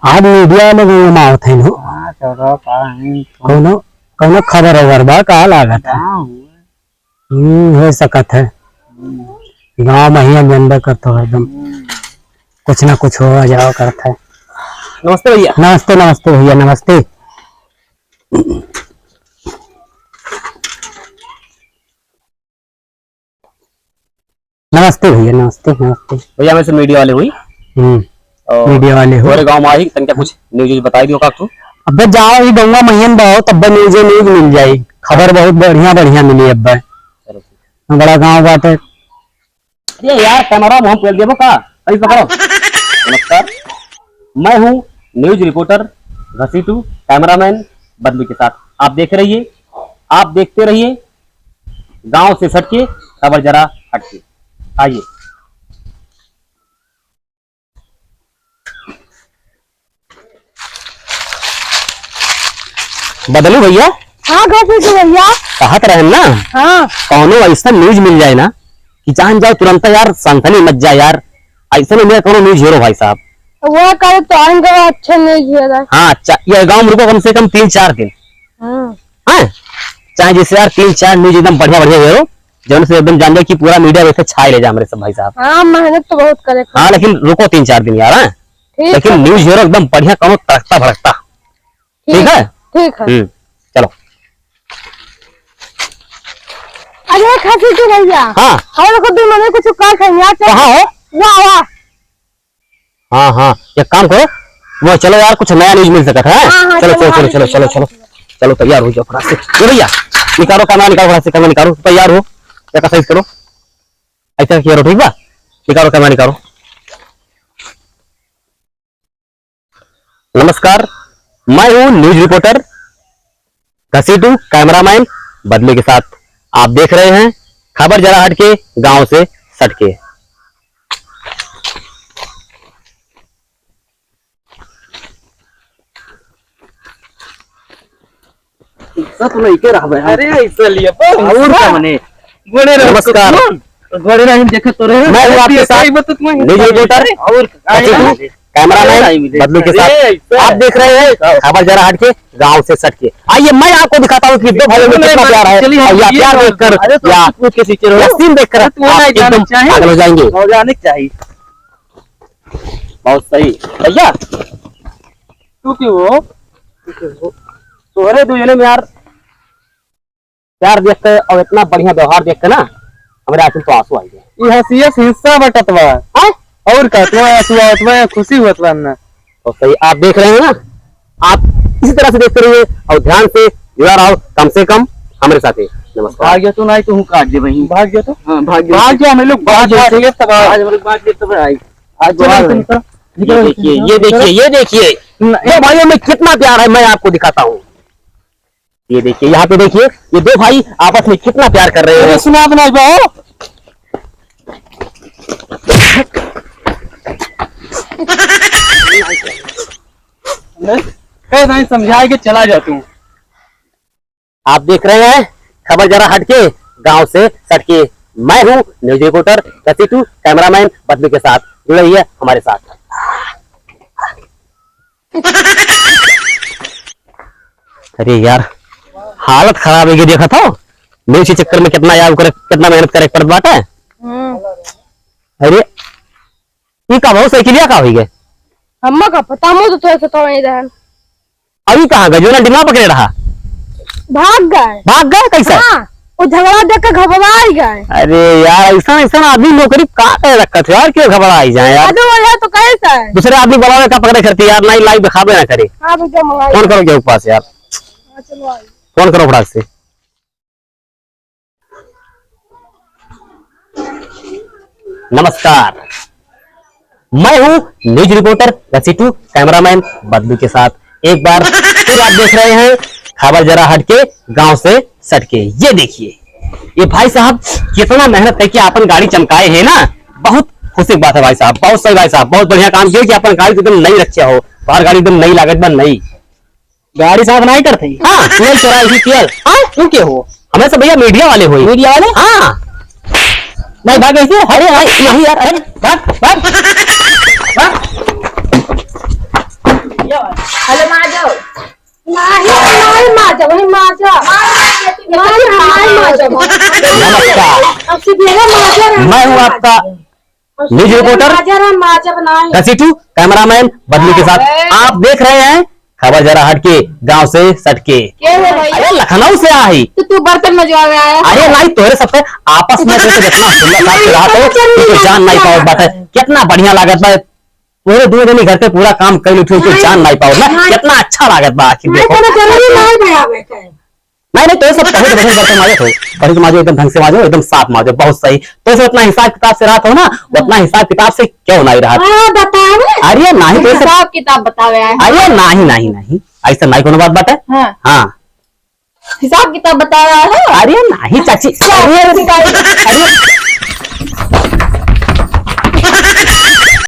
आज मीडिया में मावत है नो। हां चलो कोनो कोनो खबर अगर बा का लागत है। हो सकत है गाँव में ही अंदर करते हो एकदम कुछ ना कुछ हो जाओ करता है। नमस्ते भैया। नमस्ते नमस्ते भैया नमस्ते। नमस्ते भैया नमस्ते नमस्ते भैया मैं से मीडिया वाले हुई। मीडिया वाले हो हमारे गांव में आई तन क्या कुछ न्यूज़ बताई दियो का तू। अबे जाओ ही दूंगा महियन बाओ तब न्यूज मिल जाई खबर बहुत बढ़िया बढ़िया मिली अब बड़ा गांव बात है। अरे यार कैमरा मुंह पेल देबो का अभी पकड़ो। नमस्कार मैं हूं न्यूज रिपोर्टर घसीटू कैमरामैन बदलू के साथ आप देखते रहिए गांव से सटके खबर जरा हटके। आइए बदलू भैया। हाँ घसीटू भैया कहत रहे ना। हाँ कौनो ऐसा न्यूज मिल जाए ना कि जान जाओ तुरंत यार सनसनी मच जाए यार ऐसा नहीं कौनो न्यूज हीरो भाई साहब। वो करे तो आएंगे अच्छे नहीं किया। हाँ ये गांव में रुको कम से कम 3-4 दिन। हाँ चाहे जैसे यार 3-4 न्यूज एकदम बढ़िया बढ़िया हीरो जौन से एकदम जान जाए कि पूरा मीडिया वैसे छाए ले जा हमारे सब भाई साहब। हाँ मेहनत तो बहुत करे। हाँ लेकिन रुको 3-4 दिन यार। हाँ लेकिन न्यूज हीरो एकदम बढ़िया कौनो तड़कता भड़कता। ठीक है ठीक है चलो। अरे घसीटू भैया। हाँ हम को भी मैंने कुछ कर खाया कहाँ हो। वाह हाँ हाँ एक काम करो वो चलो यार कुछ नया न्यूज मिल सकता है। हाँ, चलो चलो चलो चलो चलो चलो चलो तैयार हो जाओ फटाक से। ये भैया निकालो कैमरा निकालो फटाक से कैमरा निकालो तैयार हो क्या साइज करो ऐसा किया ठीक बा निकालो कैमरा निकालो। नमस्कार मैं हूँ न्यूज रिपोर्टर घसीटू कैमरामैन बदले के साथ आप देख रहे हैं खबर जरा हटके गांव से सटके। सब नहीं के रहा अरे ऐसा लिए और क्या मने गोड़े नमस्कार गोड़े नहीं देखे तो रहे मैं हूं आपके साथ न्यूज रिपोर्टर और कैमरामैन बदलू के साथ आप देख रहे हैं खबर जरा हटके गांव से सटके। आइए मैं आपको दिखाता हूं कि दो भाइयों में कितना प्यार है या प्यार देखकर या के सीचर सीन देखकर एकदम पागल हो जाएंगे। हो जाने चाहिए बहुत सही भैया तू क्यों हो तोहरे दो जने में यार प्यार देख के और इतना बढ़िया व्यवहार देख के ना हमारे आंखों तो आंसू आ गए। ये हसीयस हिस्सा बटतवा और का तो आंसू आवतवा खुशी होतवा ना। तो सही आप देख रहे हैं ना आप इसी तरह से देखते रहिए और ध्यान से जुड़ा रहो कम से कम हमारे साथ। नमस्कार भाग्य तो नहीं तो हूं काट दे वही भाग्य तो हां भाग्य हम लोग भाग्य से तब आज हम लोग भाग्य तब आई आज ये देखिए दो भाइयों में कितना प्यार है मैं आपको दिखाता हूँ। ये देखिए यहाँ पे देखिए ये दो भाई आपस में कितना प्यार कर रहे हैं। सुना बना बाओ कह नहीं समझाए के चला जा तू। आप देख रहे हैं खबर जरा हटके गांव से सटके मैं हूँ न्यूज रिपोर्टर घसीटू कैमरामैन बदलू के साथ जुड़े रहिए हमारे साथ। अरे यार हालत खराब है देखा था न्यूज के चक्कर में कितना यार कितना मेहनत करे पड़त बात है। अरे ये का बहुत साइकिलिया का हो गए हम का पता मुझे तो तो नहीं रहन अभी कहाँ गए जो ना डिमा पकड़े रहा भाग गए कैसा। हाँ वो झगड़ा देख के घबरा गए। अरे यार ऐसा ऐसा आदमी नौकरी का रखा थे यार क्यों घबरा ही जाए यार तो कैसा है दूसरे आदमी बड़ा का पकड़े करती यार नहीं लाइव दिखावे ना करे। हाँ भैया मंगाई फोन करो के पास यार चलो आई फोन करो फटाक से। नमस्कार मैं हूँ न्यूज रिपोर्टर घसीटू कैमरामैन बदलू के साथ एक बार फिर आप देख रहे हैं खबर जरा हटके गांव से सटके। ये देखिए ये भाई साहब कितना मेहनत करके अपन गाड़ी चमकाए हैं ना बहुत खुशी की बात है भाई साहब बहुत सही भाई साहब बहुत बढ़िया काम किया कि अपन गाड़ी एकदम नई रखे हो बाहर गाड़ी एकदम नई लागत बन नई गाड़ी साफ नहीं करते। हाँ तेल चौरासी तेल हाँ क्यों के हो हमें सब भैया मीडिया वाले हो मीडिया वाले हाँ नहीं भाग ऐसे अरे नहीं यार अरे भाग भाग नमस्कार, मैं हूँ आपका न्यूज रिपोर्टर रसीटू, कैमरामैन बदलू के साथ। आप देख रहे हैं खबर जरा हटके, गांव से सटके। अरे लखनऊ से आई तो तू बर्तन में जो आया है। अरे नहीं तोरे सबसे आपस में जैसे जितना सुंदर साथ से रहा तो जान नहीं पाओ बात है। कितना बढ़िया लागत बा, पूरे 2 दिन घर पे पूरा काम कर उठे तो जान नहीं पाओ ना, कितना अच्छा लागत बा। आखिर देखो नहीं तो सब कहीं बर्तन माजो हो, कहीं माजो एकदम ढंग से माजो, एकदम साफ माजो, बहुत सही। तो उतना हिसाब किताब से रहा हो ना, उतना हिसाब किताब से क्यों नहीं रहा। अरे नहीं तो हिसाब किताब बतावे आए। अरे नहीं ऐसा नहीं कोनो बात बात है। हाँ हिसाब किताब बताया है। अरे नहीं चाची, अरे